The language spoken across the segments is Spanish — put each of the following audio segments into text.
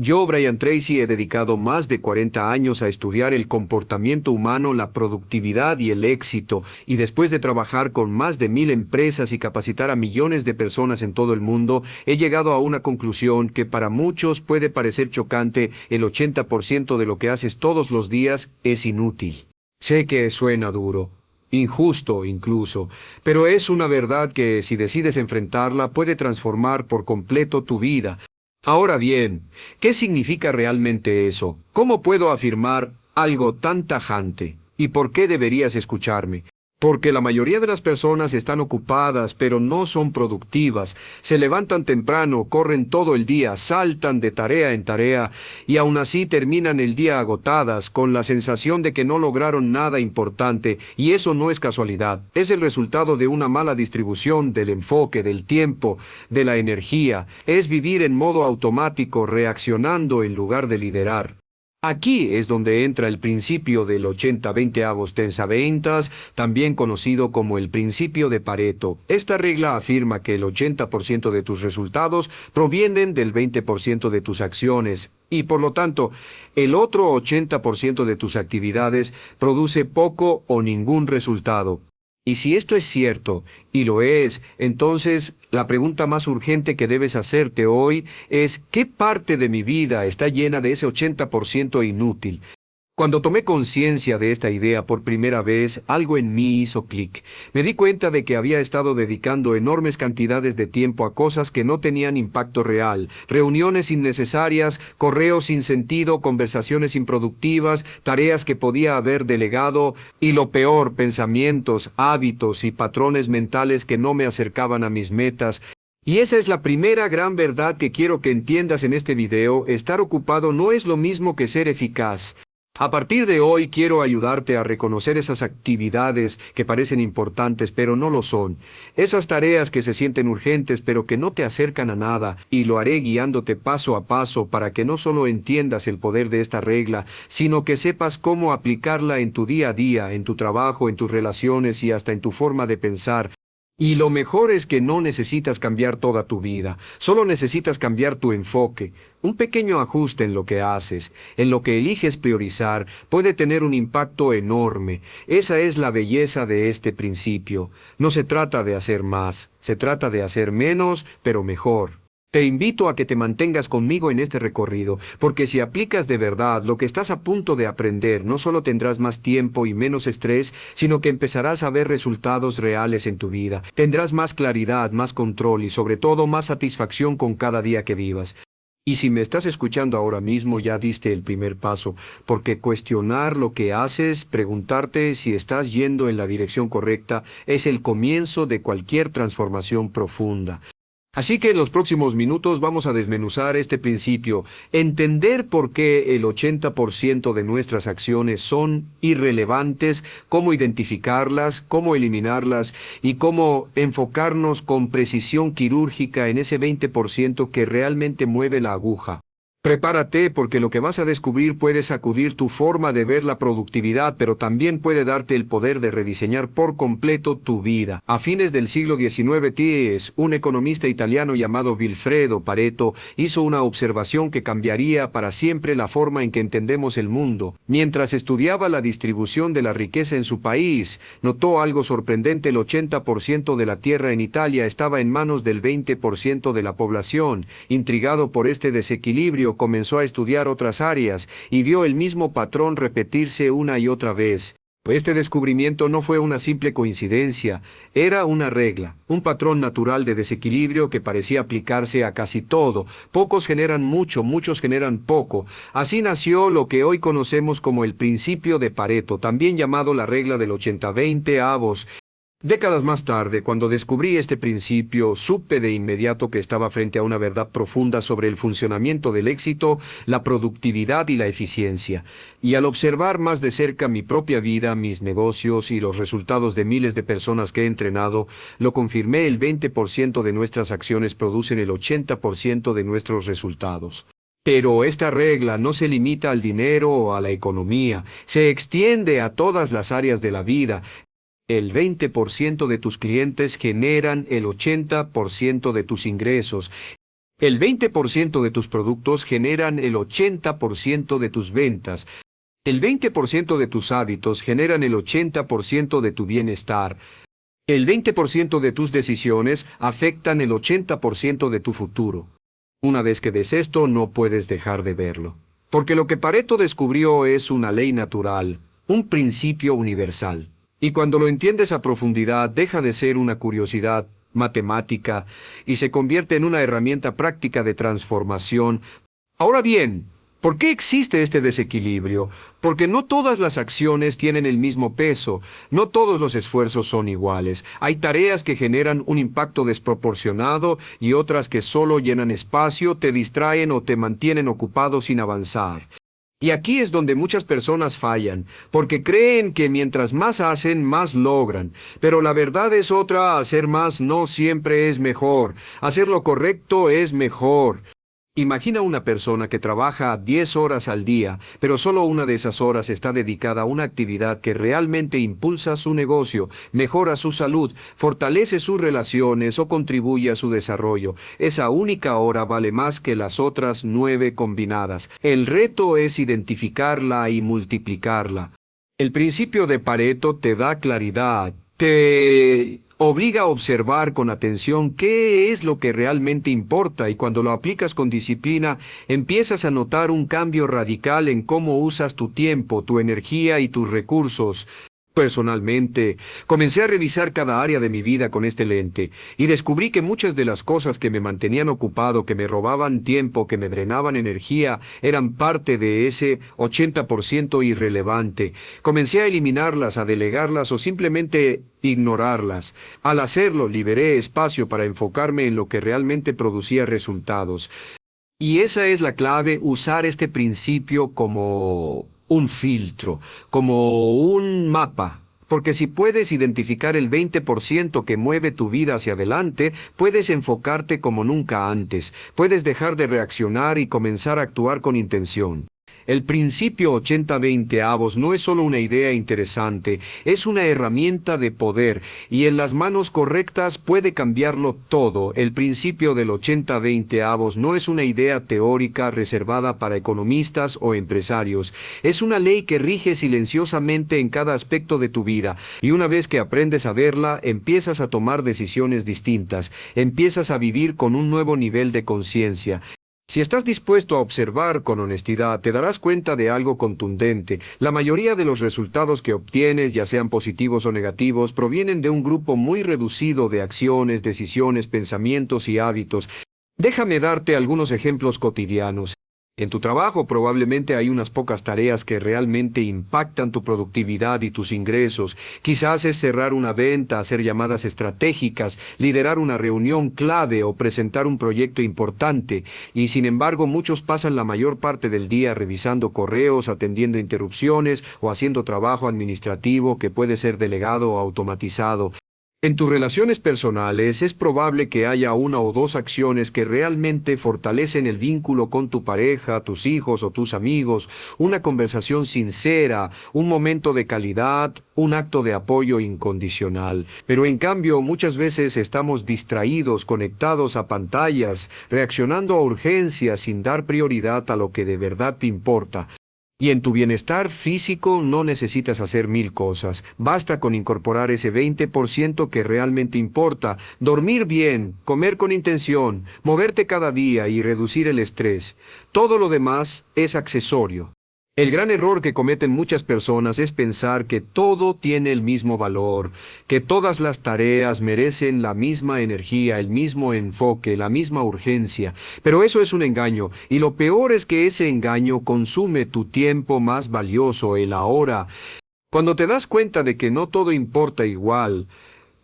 Yo, Brian Tracy, he dedicado más de 40 años a estudiar el comportamiento humano, la productividad y el éxito, y después de trabajar con más de 1000 empresas y capacitar a millones de personas en todo el mundo, he llegado a una conclusión que para muchos puede parecer chocante: el 80% de lo que haces todos los días es inútil. Sé que suena duro, injusto incluso, pero es una verdad que, si decides enfrentarla, puede transformar por completo tu vida. Ahora bien, ¿qué significa realmente eso? ¿Cómo puedo afirmar algo tan tajante? ¿Y por qué deberías escucharme? Porque la mayoría de las personas están ocupadas, pero no son productivas. Se levantan temprano, corren todo el día, saltan de tarea en tarea, y aún así terminan el día agotadas, con la sensación de que no lograron nada importante, y eso no es casualidad. Es el resultado de una mala distribución del enfoque, del tiempo, de la energía. Es vivir en modo automático, reaccionando en lugar de liderar. Aquí es donde entra el principio del 80-20 avos tensaventas, también conocido como el principio de Pareto. Esta regla afirma que el 80% de tus resultados provienen del 20% de tus acciones, y por lo tanto, el otro 80% de tus actividades produce poco o ningún resultado. Y si esto es cierto, y lo es, entonces la pregunta más urgente que debes hacerte hoy es: ¿qué parte de mi vida está llena de ese 80% inútil? Cuando tomé conciencia de esta idea por primera vez, algo en mí hizo clic. Me di cuenta de que había estado dedicando enormes cantidades de tiempo a cosas que no tenían impacto real: reuniones innecesarias, correos sin sentido, conversaciones improductivas, tareas que podía haber delegado, y lo peor, pensamientos, hábitos y patrones mentales que no me acercaban a mis metas. Y esa es la primera gran verdad que quiero que entiendas en este video: estar ocupado no es lo mismo que ser eficaz. A partir de hoy quiero ayudarte a reconocer esas actividades que parecen importantes pero no lo son, esas tareas que se sienten urgentes pero que no te acercan a nada, y lo haré guiándote paso a paso para que no solo entiendas el poder de esta regla, sino que sepas cómo aplicarla en tu día a día, en tu trabajo, en tus relaciones y hasta en tu forma de pensar. Y lo mejor es que no necesitas cambiar toda tu vida, solo necesitas cambiar tu enfoque. Un pequeño ajuste en lo que haces, en lo que eliges priorizar, puede tener un impacto enorme. Esa es la belleza de este principio. No se trata de hacer más, se trata de hacer menos, pero mejor. Te invito a que te mantengas conmigo en este recorrido, porque si aplicas de verdad lo que estás a punto de aprender, no solo tendrás más tiempo y menos estrés, sino que empezarás a ver resultados reales en tu vida. Tendrás más claridad, más control y sobre todo más satisfacción con cada día que vivas. Y si me estás escuchando ahora mismo, ya diste el primer paso, porque cuestionar lo que haces, preguntarte si estás yendo en la dirección correcta, es el comienzo de cualquier transformación profunda. Así que en los próximos minutos vamos a desmenuzar este principio, entender por qué el 80% de nuestras acciones son irrelevantes, cómo identificarlas, cómo eliminarlas y cómo enfocarnos con precisión quirúrgica en ese 20% que realmente mueve la aguja. Prepárate, porque lo que vas a descubrir puede sacudir tu forma de ver la productividad, pero también puede darte el poder de rediseñar por completo tu vida. A fines del siglo XIX, Ties, un economista italiano llamado Vilfredo Pareto, hizo una observación que cambiaría para siempre la forma en que entendemos el mundo. Mientras estudiaba la distribución de la riqueza en su país, notó algo sorprendente: el 80% de la tierra en Italia estaba en manos del 20% de la población. Intrigado por este desequilibrio, comenzó a estudiar otras áreas y vio el mismo patrón repetirse una y otra vez. Este descubrimiento no fue una simple coincidencia, era una regla, un patrón natural de desequilibrio que parecía aplicarse a casi todo. Pocos generan mucho, muchos generan poco. Así nació lo que hoy conocemos como el principio de Pareto, también llamado la regla del 80-20 avos. Décadas más tarde, cuando descubrí este principio, supe de inmediato que estaba frente a una verdad profunda sobre el funcionamiento del éxito, la productividad y la eficiencia. Y al observar más de cerca mi propia vida, mis negocios y los resultados de miles de personas que he entrenado, lo confirmé: el 20% de nuestras acciones producen el 80% de nuestros resultados. Pero esta regla no se limita al dinero o a la economía, se extiende a todas las áreas de la vida. El 20% de tus clientes generan el 80% de tus ingresos. El 20% de tus productos generan el 80% de tus ventas. El 20% de tus hábitos generan el 80% de tu bienestar. El 20% de tus decisiones afectan el 80% de tu futuro. Una vez que ves esto, no puedes dejar de verlo. Porque lo que Pareto descubrió es una ley natural, un principio universal. Y cuando lo entiendes a profundidad, deja de ser una curiosidad matemática y se convierte en una herramienta práctica de transformación. Ahora bien, ¿por qué existe este desequilibrio? Porque no todas las acciones tienen el mismo peso, no todos los esfuerzos son iguales. Hay tareas que generan un impacto desproporcionado y otras que solo llenan espacio, te distraen o te mantienen ocupado sin avanzar. Y aquí es donde muchas personas fallan, porque creen que mientras más hacen, más logran. Pero la verdad es otra, hacer más no siempre es mejor. Hacer lo correcto es mejor. Imagina una persona que trabaja 10 horas al día, pero solo una de esas horas está dedicada a una actividad que realmente impulsa su negocio, mejora su salud, fortalece sus relaciones o contribuye a su desarrollo. Esa única hora vale más que las otras 9 combinadas. El reto es identificarla y multiplicarla. El principio de Pareto te da claridad, te obliga a observar con atención qué es lo que realmente importa y cuando lo aplicas con disciplina, empiezas a notar un cambio radical en cómo usas tu tiempo, tu energía y tus recursos. Personalmente, comencé a revisar cada área de mi vida con este lente y descubrí que muchas de las cosas que me mantenían ocupado, que me robaban tiempo, que me drenaban energía, eran parte de ese 80% irrelevante. Comencé a eliminarlas, a delegarlas o simplemente ignorarlas. Al hacerlo, liberé espacio para enfocarme en lo que realmente producía resultados. Y esa es la clave, usar este principio como un filtro, como un mapa. Porque si puedes identificar el 20% que mueve tu vida hacia adelante, puedes enfocarte como nunca antes. Puedes dejar de reaccionar y comenzar a actuar con intención. El principio 80-20 avos no es solo una idea interesante, es una herramienta de poder y en las manos correctas puede cambiarlo todo. El principio del 80-20 avos no es una idea teórica reservada para economistas o empresarios. Es una ley que rige silenciosamente en cada aspecto de tu vida y una vez que aprendes a verla, empiezas a tomar decisiones distintas, empiezas a vivir con un nuevo nivel de conciencia. Si estás dispuesto a observar con honestidad, te darás cuenta de algo contundente. La mayoría de los resultados que obtienes, ya sean positivos o negativos, provienen de un grupo muy reducido de acciones, decisiones, pensamientos y hábitos. Déjame darte algunos ejemplos cotidianos. En tu trabajo probablemente hay unas pocas tareas que realmente impactan tu productividad y tus ingresos. Quizás es cerrar una venta, hacer llamadas estratégicas, liderar una reunión clave o presentar un proyecto importante. Y sin embargo, muchos pasan la mayor parte del día revisando correos, atendiendo interrupciones o haciendo trabajo administrativo que puede ser delegado o automatizado. En tus relaciones personales es probable que haya una o dos acciones que realmente fortalecen el vínculo con tu pareja, tus hijos o tus amigos, una conversación sincera, un momento de calidad, un acto de apoyo incondicional. Pero en cambio muchas veces estamos distraídos, conectados a pantallas, reaccionando a urgencias sin dar prioridad a lo que de verdad te importa. Y en tu bienestar físico no necesitas hacer 1000 cosas. Basta con incorporar ese 20% que realmente importa. Dormir bien, comer con intención, moverte cada día y reducir el estrés. Todo lo demás es accesorio. El gran error que cometen muchas personas es pensar que todo tiene el mismo valor, que todas las tareas merecen la misma energía, el mismo enfoque, la misma urgencia. Pero eso es un engaño, y lo peor es que ese engaño consume tu tiempo más valioso, el ahora. Cuando te das cuenta de que no todo importa igual,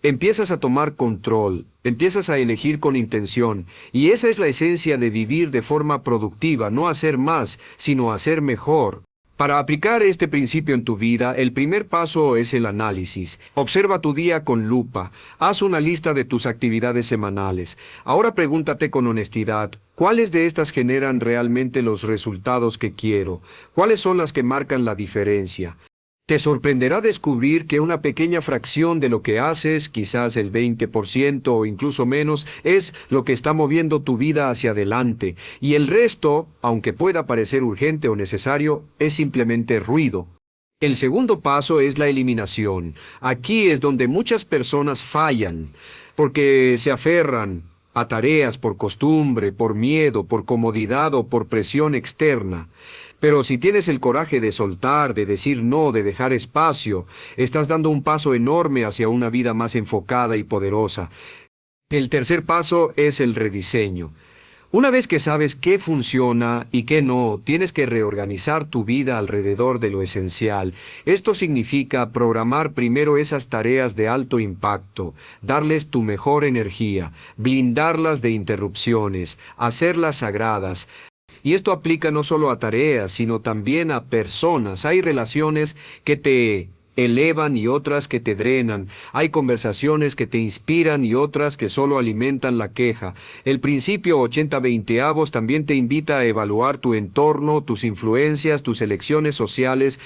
empiezas a tomar control, empiezas a elegir con intención, y esa es la esencia de vivir de forma productiva, no hacer más, sino hacer mejor. Para aplicar este principio en tu vida, el primer paso es el análisis. Observa tu día con lupa, haz una lista de tus actividades semanales. Ahora pregúntate con honestidad, ¿cuáles de estas generan realmente los resultados que quiero? ¿Cuáles son las que marcan la diferencia? Te sorprenderá descubrir que una pequeña fracción de lo que haces, quizás el 20% o incluso menos, es lo que está moviendo tu vida hacia adelante, y el resto, aunque pueda parecer urgente o necesario, es simplemente ruido. El segundo paso es la eliminación. Aquí es donde muchas personas fallan, porque se aferran a tareas por costumbre, por miedo, por comodidad o por presión externa. Pero si tienes el coraje de soltar, de decir no, de dejar espacio, estás dando un paso enorme hacia una vida más enfocada y poderosa. El tercer paso es el rediseño. Una vez que sabes qué funciona y qué no, tienes que reorganizar tu vida alrededor de lo esencial. Esto significa programar primero esas tareas de alto impacto, darles tu mejor energía, blindarlas de interrupciones, hacerlas sagradas. Y esto aplica no solo a tareas, sino también a personas. Hay relaciones que te elevan y otras que te drenan. Hay conversaciones que te inspiran y otras que solo alimentan la queja. El principio 80-20 avos también te invita a evaluar tu entorno, tus influencias, tus elecciones sociales.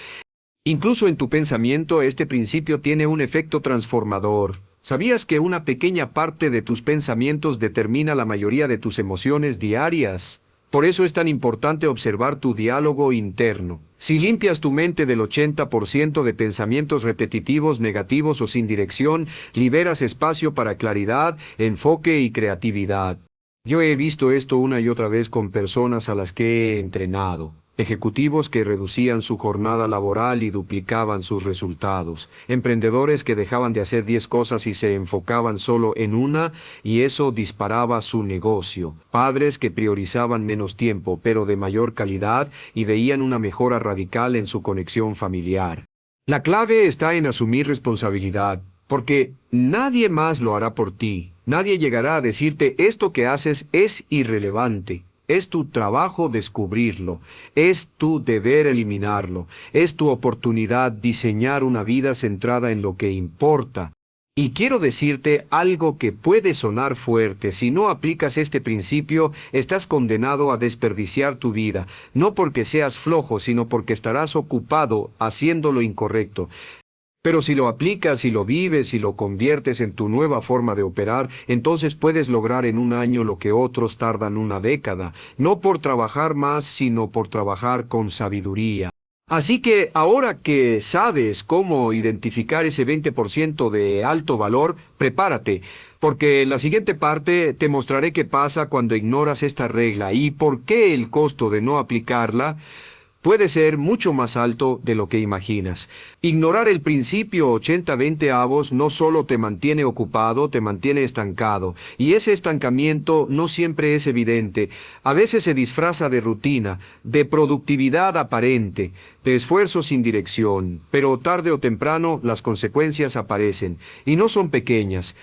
Incluso en tu pensamiento, este principio tiene un efecto transformador. ¿Sabías que una pequeña parte de tus pensamientos determina la mayoría de tus emociones diarias? Por eso es tan importante observar tu diálogo interno. Si limpias tu mente del 80% de pensamientos repetitivos, negativos o sin dirección, liberas espacio para claridad, enfoque y creatividad. Yo he visto esto una y otra vez con personas a las que he entrenado. Ejecutivos que reducían su jornada laboral y duplicaban sus resultados. Emprendedores que dejaban de hacer 10 cosas y se enfocaban solo en una, y eso disparaba su negocio. Padres que priorizaban menos tiempo, pero de mayor calidad, y veían una mejora radical en su conexión familiar. La clave está en asumir responsabilidad, porque nadie más lo hará por ti. Nadie llegará a decirte esto que haces es irrelevante. Es tu trabajo descubrirlo, es tu deber eliminarlo, es tu oportunidad diseñar una vida centrada en lo que importa. Y quiero decirte algo que puede sonar fuerte. Si no aplicas este principio, estás condenado a desperdiciar tu vida, no porque seas flojo, sino porque estarás ocupado haciendo lo incorrecto. Pero si lo aplicas y lo vives y lo conviertes en tu nueva forma de operar, entonces puedes lograr en un año lo que otros tardan una década, no por trabajar más, sino por trabajar con sabiduría. Así que ahora que sabes cómo identificar ese 20% de alto valor, prepárate, porque en la siguiente parte te mostraré qué pasa cuando ignoras esta regla y por qué el costo de no aplicarla puede ser mucho más alto de lo que imaginas. Ignorar el principio 80-20 avos no solo te mantiene ocupado, te mantiene estancado. Y ese estancamiento no siempre es evidente. A veces se disfraza de rutina, de productividad aparente, de esfuerzo sin dirección. Pero tarde o temprano las consecuencias aparecen. Y no son pequeñas.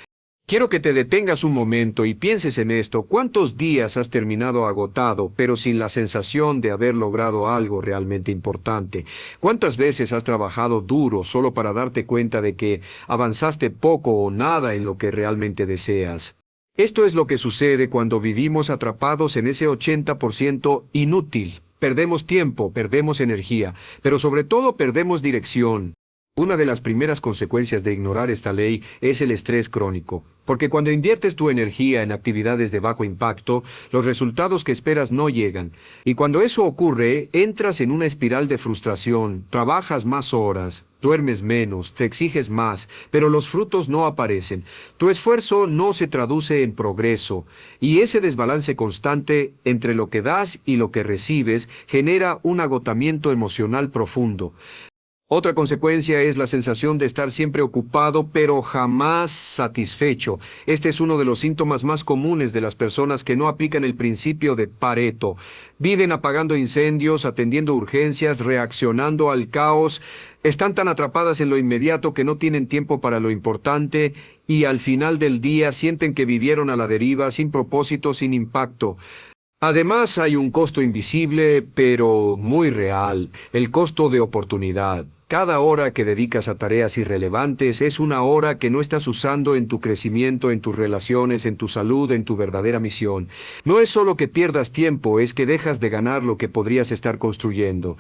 Quiero que te detengas un momento y pienses en esto. ¿Cuántos días has terminado agotado, pero sin la sensación de haber logrado algo realmente importante? ¿Cuántas veces has trabajado duro solo para darte cuenta de que avanzaste poco o nada en lo que realmente deseas? Esto es lo que sucede cuando vivimos atrapados en ese 80% inútil. Perdemos tiempo, perdemos energía, pero sobre todo perdemos dirección. Una de las primeras consecuencias de ignorar esta ley es el estrés crónico, porque cuando inviertes tu energía en actividades de bajo impacto, los resultados que esperas no llegan. Y cuando eso ocurre, entras en una espiral de frustración, trabajas más horas, duermes menos, te exiges más, pero los frutos no aparecen. Tu esfuerzo no se traduce en progreso, y ese desbalance constante entre lo que das y lo que recibes genera un agotamiento emocional profundo. Otra consecuencia es la sensación de estar siempre ocupado, pero jamás satisfecho. Este es uno de los síntomas más comunes de las personas que no aplican el principio de Pareto. Viven apagando incendios, atendiendo urgencias, reaccionando al caos. Están tan atrapadas en lo inmediato que no tienen tiempo para lo importante y al final del día sienten que vivieron a la deriva, sin propósito, sin impacto. Además, hay un costo invisible, pero muy real, el costo de oportunidad. Cada hora que dedicas a tareas irrelevantes es una hora que no estás usando en tu crecimiento, en tus relaciones, en tu salud, en tu verdadera misión. No es solo que pierdas tiempo, es que dejas de ganar lo que podrías estar construyendo.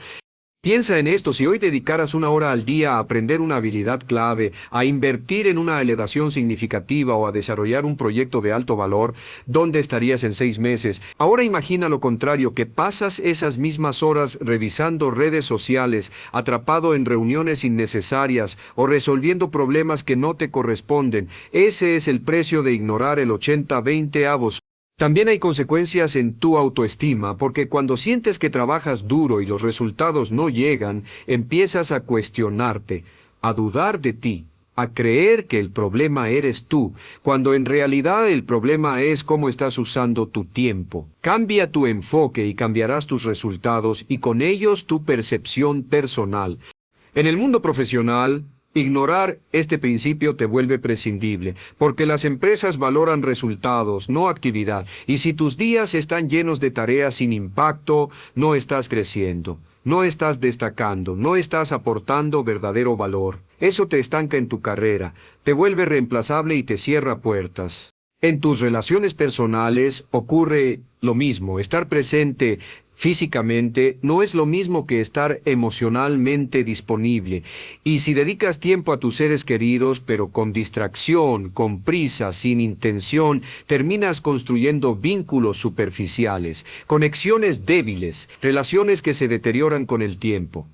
Piensa en esto, si hoy dedicaras 1 hora al día a aprender una habilidad clave, a invertir en una elevación significativa o a desarrollar un proyecto de alto valor, ¿dónde estarías en 6 meses? Ahora imagina lo contrario, que pasas esas mismas horas revisando redes sociales, atrapado en reuniones innecesarias o resolviendo problemas que no te corresponden. Ese es el precio de ignorar el 80-20 avos. También hay consecuencias en tu autoestima, porque cuando sientes que trabajas duro y los resultados no llegan, empiezas a cuestionarte, a dudar de ti, a creer que el problema eres tú, cuando en realidad el problema es cómo estás usando tu tiempo. Cambia tu enfoque y cambiarás tus resultados y con ellos tu percepción personal. En el mundo profesional, ignorar este principio te vuelve prescindible, porque las empresas valoran resultados, no actividad, y si tus días están llenos de tareas sin impacto, no estás creciendo, no estás destacando, no estás aportando verdadero valor. Eso te estanca en tu carrera, te vuelve reemplazable y te cierra puertas. En tus relaciones personales ocurre lo mismo. Estar presente físicamente no es lo mismo que estar emocionalmente disponible. Y si dedicas tiempo a tus seres queridos, pero con distracción, con prisa, sin intención, terminas construyendo vínculos superficiales, conexiones débiles, relaciones que se deterioran con el tiempo.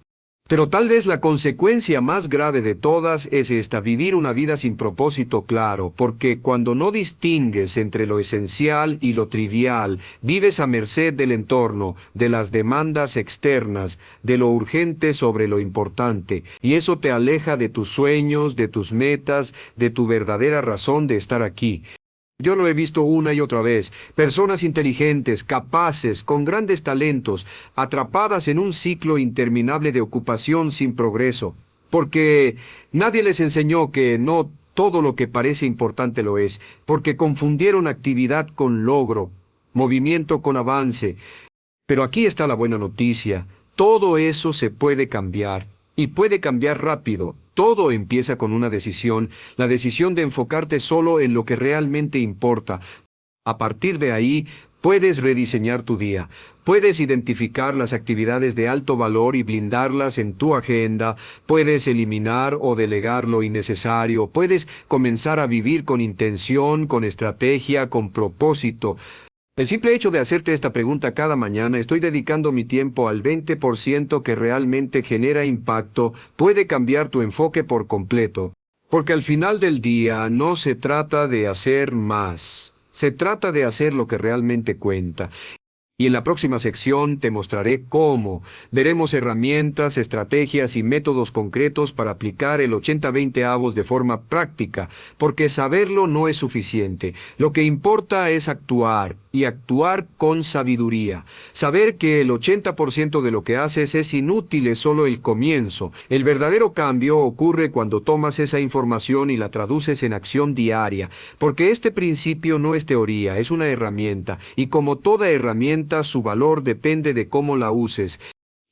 Pero tal vez la consecuencia más grave de todas es esta: vivir una vida sin propósito claro, porque cuando no distingues entre lo esencial y lo trivial, vives a merced del entorno, de las demandas externas, de lo urgente sobre lo importante, y eso te aleja de tus sueños, de tus metas, de tu verdadera razón de estar aquí. Yo lo he visto una y otra vez, personas inteligentes, capaces, con grandes talentos, atrapadas en un ciclo interminable de ocupación sin progreso, porque nadie les enseñó que no todo lo que parece importante lo es, porque confundieron actividad con logro, movimiento con avance. Pero aquí está la buena noticia: todo eso se puede cambiar, y puede cambiar rápido. Todo empieza con una decisión, la decisión de enfocarte solo en lo que realmente importa. A partir de ahí, puedes rediseñar tu día. Puedes identificar las actividades de alto valor y blindarlas en tu agenda. Puedes eliminar o delegar lo innecesario. Puedes comenzar a vivir con intención, con estrategia, con propósito. El simple hecho de hacerte esta pregunta cada mañana: ¿estoy dedicando mi tiempo al 20% que realmente genera impacto?, puede cambiar tu enfoque por completo. Porque al final del día no se trata de hacer más, se trata de hacer lo que realmente cuenta. Y en la próxima sección te mostraré cómo. Veremos herramientas, estrategias y métodos concretos para aplicar el 80-20 avos de forma práctica, porque saberlo no es suficiente. Lo que importa es actuar, y actuar con sabiduría. Saber que el 80% de lo que haces es inútil es solo el comienzo. El verdadero cambio ocurre cuando tomas esa información y la traduces en acción diaria, porque este principio no es teoría, es una herramienta, y como toda herramienta, su valor depende de cómo la uses.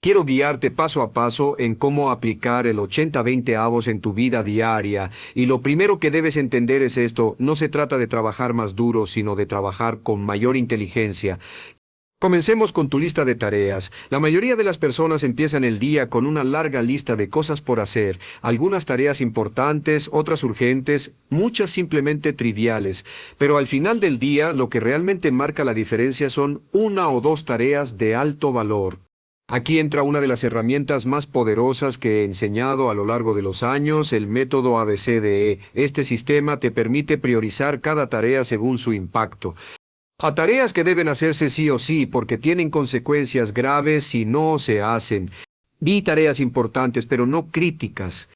Quiero guiarte paso a paso en cómo aplicar el 80-20 avos en tu vida diaria, y lo primero que debes entender es esto: no se trata de trabajar más duro, sino de trabajar con mayor inteligencia. Comencemos con tu lista de tareas. La mayoría de las personas empiezan el día con una larga lista de cosas por hacer, algunas tareas importantes, otras urgentes, muchas simplemente triviales. Pero al final del día, lo que realmente marca la diferencia son 1 o 2 tareas de alto valor. Aquí entra una de las herramientas más poderosas que he enseñado a lo largo de los años, el método ABCDE. Este sistema te permite priorizar cada tarea según su impacto. A tareas que deben hacerse sí o sí, porque tienen consecuencias graves si no se hacen. Vi tareas importantes, pero no críticas.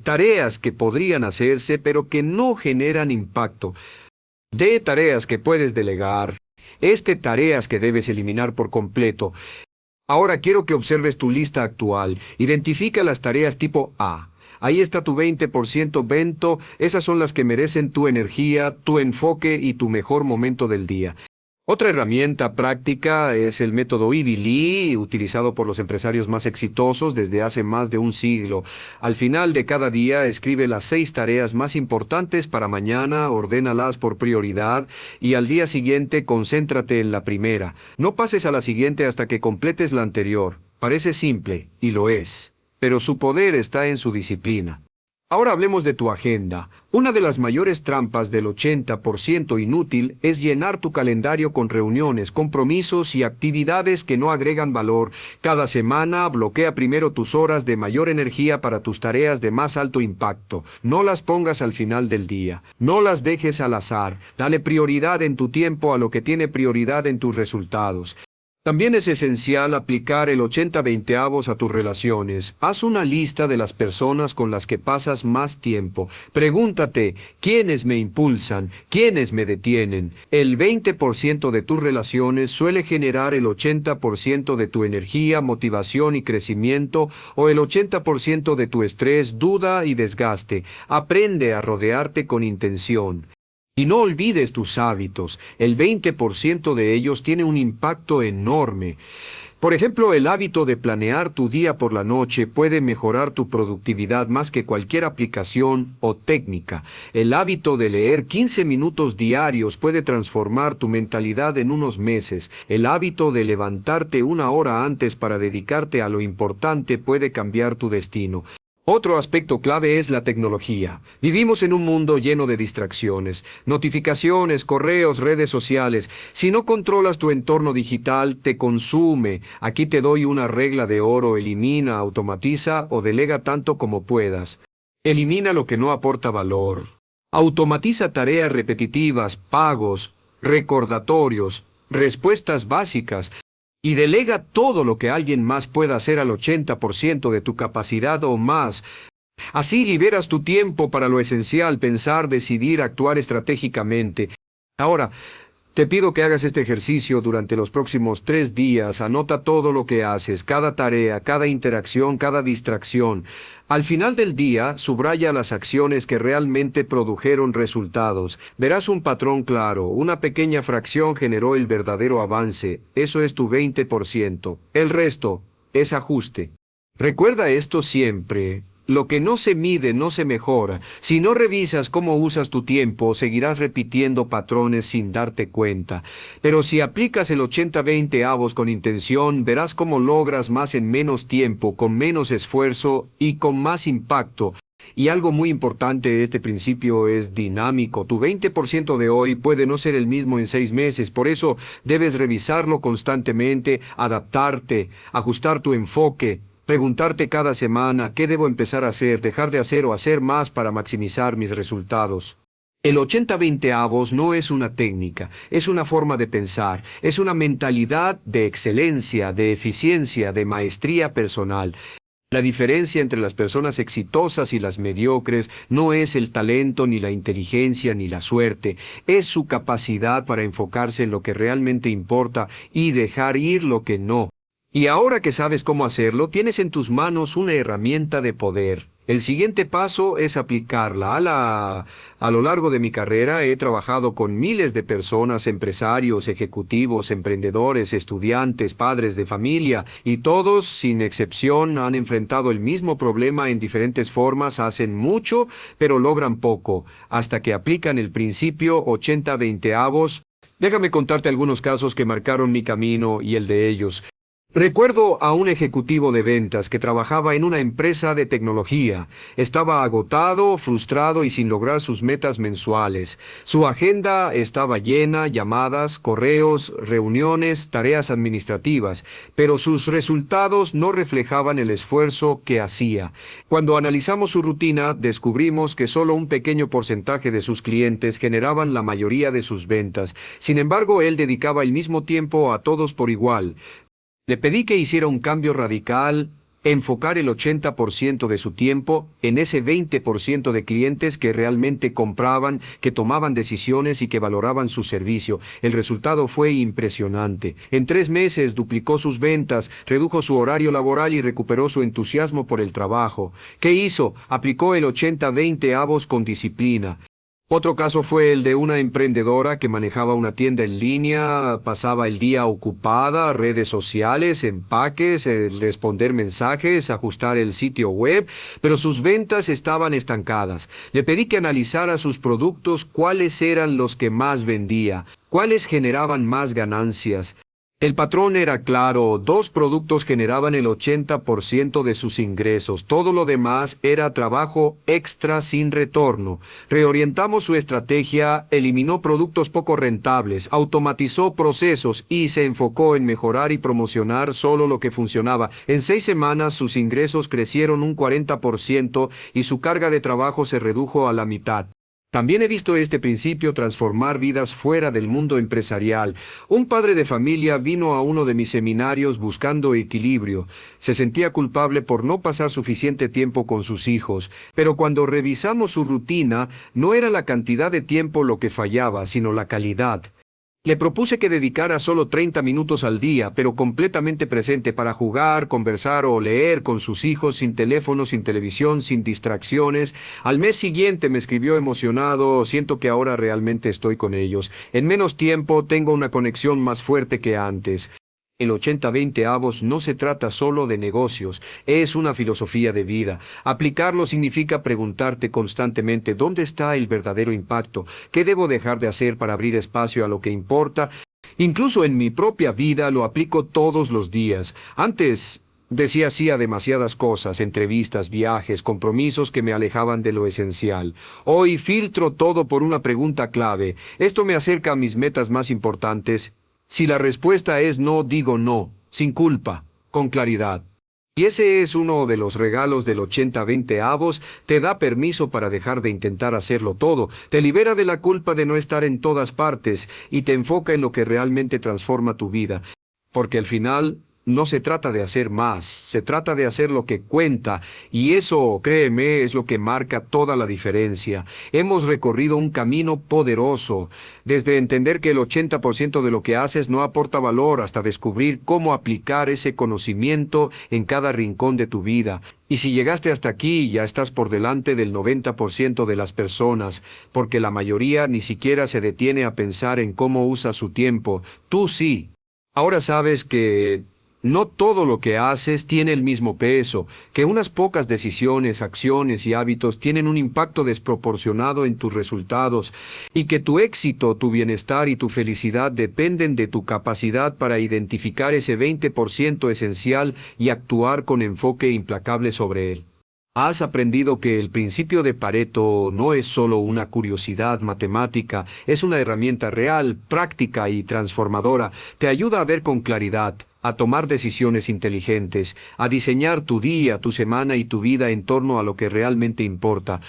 Tareas que podrían hacerse, pero que no generan impacto. Tareas que puedes delegar. Tareas que debes eliminar por completo. Ahora quiero que observes tu lista actual. Identifica las tareas tipo A. Ahí está tu 20% Bento. Esas son las que merecen tu energía, tu enfoque y tu mejor momento del día. Otra herramienta práctica es el método IBILI, utilizado por los empresarios más exitosos desde hace más de un siglo. Al final de cada día, escribe las 6 tareas más importantes para mañana, ordénalas por prioridad, y al día siguiente concéntrate en la primera. No pases a la siguiente hasta que completes la anterior. Parece simple, y lo es, pero su poder está en su disciplina. Ahora hablemos de tu agenda. Una de las mayores trampas del 80% inútil es llenar tu calendario con reuniones, compromisos y actividades que no agregan valor. Cada semana bloquea primero tus horas de mayor energía para tus tareas de más alto impacto. No las pongas al final del día. No las dejes al azar. Dale prioridad en tu tiempo a lo que tiene prioridad en tus resultados. También es esencial aplicar el 80-20 a tus relaciones. Haz una lista de las personas con las que pasas más tiempo. Pregúntate, ¿quiénes me impulsan? ¿Quiénes me detienen? El 20% de tus relaciones suele generar el 80% de tu energía, motivación y crecimiento, o el 80% de tu estrés, duda y desgaste. Aprende a rodearte con intención. Y no olvides tus hábitos. El 20% de ellos tiene un impacto enorme. Por ejemplo, el hábito de planear tu día por la noche puede mejorar tu productividad más que cualquier aplicación o técnica. El hábito de leer 15 minutos diarios puede transformar tu mentalidad en unos meses. El hábito de levantarte una hora antes para dedicarte a lo importante puede cambiar tu destino. Otro aspecto clave es la tecnología. Vivimos en un mundo lleno de distracciones, notificaciones, correos, redes sociales. Si no controlas tu entorno digital, te consume. Aquí te doy una regla de oro: elimina, automatiza o delega tanto como puedas. Elimina lo que no aporta valor. Automatiza tareas repetitivas, pagos, recordatorios, respuestas básicas. Y delega todo lo que alguien más pueda hacer al 80% de tu capacidad o más. Así liberas tu tiempo para lo esencial: pensar, decidir, actuar estratégicamente. Ahora, te pido que hagas este ejercicio durante los próximos 3 días. Anota todo lo que haces, cada tarea, cada interacción, cada distracción. Al final del día, subraya las acciones que realmente produjeron resultados. Verás un patrón claro. Una pequeña fracción generó el verdadero avance. Eso es tu 20%. El resto es ajuste. Recuerda esto siempre. Lo que no se mide no se mejora. Si no revisas cómo usas tu tiempo, seguirás repitiendo patrones sin darte cuenta. Pero si aplicas el 80-20 con intención, verás cómo logras más en menos tiempo, con menos esfuerzo y con más impacto. Y algo muy importante: este principio es dinámico. Tu 20% de hoy puede no ser el mismo en 6 meses. Por eso debes revisarlo constantemente, adaptarte, ajustar tu enfoque. Preguntarte cada semana: ¿qué debo empezar a hacer, dejar de hacer o hacer más para maximizar mis resultados? El 80-20 no es una técnica, es una forma de pensar, es una mentalidad de excelencia, de eficiencia, de maestría personal. La diferencia entre las personas exitosas y las mediocres no es el talento, ni la inteligencia, ni la suerte. Es su capacidad para enfocarse en lo que realmente importa y dejar ir lo que no. Y ahora que sabes cómo hacerlo, tienes en tus manos una herramienta de poder. El siguiente paso es aplicarla. A lo largo de mi carrera he trabajado con miles de personas: empresarios, ejecutivos, emprendedores, estudiantes, padres de familia, y todos, sin excepción, han enfrentado el mismo problema en diferentes formas. Hacen mucho, pero logran poco, hasta que aplican el principio 80-20. Déjame contarte algunos casos que marcaron mi camino y el de ellos. Recuerdo a un ejecutivo de ventas que trabajaba en una empresa de tecnología. Estaba agotado, frustrado y sin lograr sus metas mensuales. Su agenda estaba llena: llamadas, correos, reuniones, tareas administrativas, pero sus resultados no reflejaban el esfuerzo que hacía. Cuando analizamos su rutina, descubrimos que solo un pequeño porcentaje de sus clientes generaban la mayoría de sus ventas. Sin embargo, él dedicaba el mismo tiempo a todos por igual. Le pedí que hiciera un cambio radical: enfocar el 80% de su tiempo en ese 20% de clientes que realmente compraban, que tomaban decisiones y que valoraban su servicio. El resultado fue impresionante. En 3 meses duplicó sus ventas, redujo su horario laboral y recuperó su entusiasmo por el trabajo. ¿Qué hizo? Aplicó el 80-20 con disciplina. Otro caso fue el de una emprendedora que manejaba una tienda en línea. Pasaba el día ocupada: redes sociales, empaques, responder mensajes, ajustar el sitio web, pero sus ventas estaban estancadas. Le pedí que analizara sus productos: cuáles eran los que más vendía, cuáles generaban más ganancias. El patrón era claro, dos productos generaban el 80% de sus ingresos, todo lo demás era trabajo extra sin retorno. Reorientamos su estrategia, eliminó productos poco rentables, automatizó procesos y se enfocó en mejorar y promocionar solo lo que funcionaba. En 6 semanas sus ingresos crecieron un 40% y su carga de trabajo se redujo a la mitad. También he visto este principio transformar vidas fuera del mundo empresarial. Un padre de familia vino a uno de mis seminarios buscando equilibrio. Se sentía culpable por no pasar suficiente tiempo con sus hijos, pero cuando revisamos su rutina, no era la cantidad de tiempo lo que fallaba, sino la calidad. Le propuse que dedicara solo 30 minutos al día, pero completamente presente para jugar, conversar o leer con sus hijos, sin teléfono, sin televisión, sin distracciones. Al mes siguiente me escribió emocionado, siento que ahora realmente estoy con ellos. En menos tiempo tengo una conexión más fuerte que antes. El 80-20 avos no se trata solo de negocios, es una filosofía de vida. Aplicarlo significa preguntarte constantemente dónde está el verdadero impacto, qué debo dejar de hacer para abrir espacio a lo que importa. Incluso en mi propia vida lo aplico todos los días. Antes decía sí a demasiadas cosas, entrevistas, viajes, compromisos que me alejaban de lo esencial. Hoy filtro todo por una pregunta clave. ¿Esto me acerca a mis metas más importantes? Si la respuesta es no, digo no, sin culpa, con claridad. Y ese es uno de los regalos del 80-20 avos, te da permiso para dejar de intentar hacerlo todo, te libera de la culpa de no estar en todas partes y te enfoca en lo que realmente transforma tu vida. Porque al final no se trata de hacer más, se trata de hacer lo que cuenta, y eso, créeme, es lo que marca toda la diferencia. Hemos recorrido un camino poderoso, desde entender que el 80% de lo que haces no aporta valor hasta descubrir cómo aplicar ese conocimiento en cada rincón de tu vida. Y si llegaste hasta aquí, ya estás por delante del 90% de las personas, porque la mayoría ni siquiera se detiene a pensar en cómo usa su tiempo. Tú sí. Ahora sabes que no todo lo que haces tiene el mismo peso, que unas pocas decisiones, acciones y hábitos tienen un impacto desproporcionado en tus resultados, y que tu éxito, tu bienestar y tu felicidad dependen de tu capacidad para identificar ese 20% esencial y actuar con enfoque implacable sobre él. Has aprendido que el principio de Pareto no es solo una curiosidad matemática, es una herramienta real, práctica y transformadora. Te ayuda a ver con claridad, a tomar decisiones inteligentes, a diseñar tu día, tu semana y tu vida en torno a lo que realmente importa.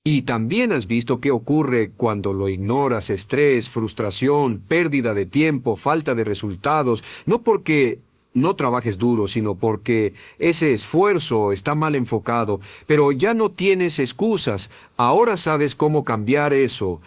Y también has visto qué ocurre cuando lo ignoras: estrés, frustración, pérdida de tiempo, falta de resultados, no porque no trabajes duro, sino porque ese esfuerzo está mal enfocado, pero ya no tienes excusas, ahora sabes cómo cambiar eso.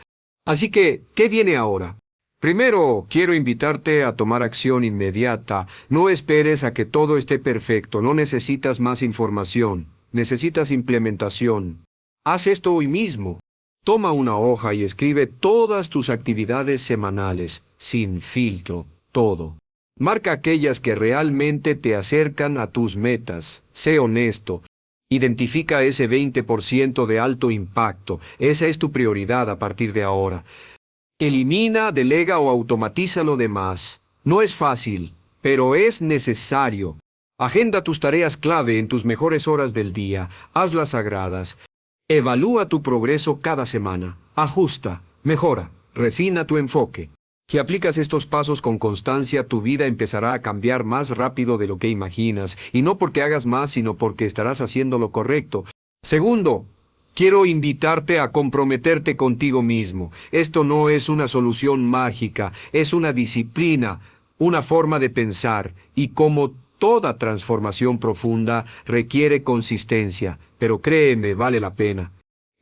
Así que, ¿qué viene ahora? Primero, quiero invitarte a tomar acción inmediata. No esperes a que todo esté perfecto, no necesitas más información, necesitas implementación. Haz esto hoy mismo. Toma una hoja y escribe todas tus actividades semanales, sin filtro, todo. Marca aquellas que realmente te acercan a tus metas. Sé honesto. Identifica ese 20% de alto impacto. Esa es tu prioridad a partir de ahora. Elimina, delega o automatiza lo demás. No es fácil, pero es necesario. Agenda tus tareas clave en tus mejores horas del día. Hazlas sagradas. Evalúa tu progreso cada semana. Ajusta, mejora, refina tu enfoque. Si aplicas estos pasos con constancia, tu vida empezará a cambiar más rápido de lo que imaginas, y no porque hagas más, sino porque estarás haciendo lo correcto. Segundo, quiero invitarte a comprometerte contigo mismo. Esto no es una solución mágica, es una disciplina, una forma de pensar, y como toda transformación profunda, requiere consistencia, pero créeme, vale la pena.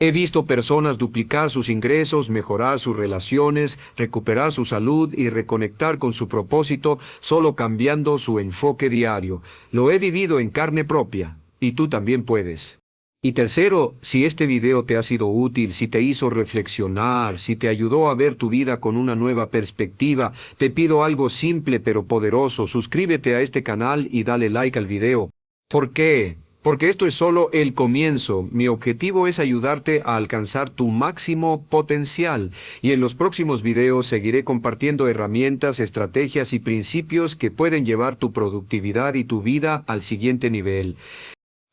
He visto personas duplicar sus ingresos, mejorar sus relaciones, recuperar su salud y reconectar con su propósito solo cambiando su enfoque diario. Lo he vivido en carne propia, y tú también puedes. Y tercero, si este video te ha sido útil, si te hizo reflexionar, si te ayudó a ver tu vida con una nueva perspectiva, te pido algo simple pero poderoso: suscríbete a este canal y dale like al video. ¿Por qué? Porque esto es solo el comienzo. Mi objetivo es ayudarte a alcanzar tu máximo potencial, y en los próximos videos seguiré compartiendo herramientas, estrategias y principios que pueden llevar tu productividad y tu vida al siguiente nivel.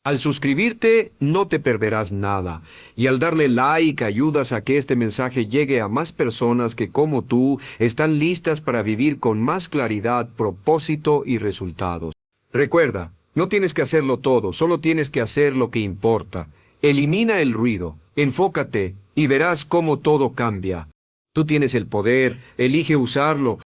Al suscribirte, no te perderás nada, y al darle like ayudas a que este mensaje llegue a más personas que como tú están listas para vivir con más claridad, propósito y resultados. Recuerda, no tienes que hacerlo todo, solo tienes que hacer lo que importa. Elimina el ruido, enfócate y verás cómo todo cambia. Tú tienes el poder, elige usarlo.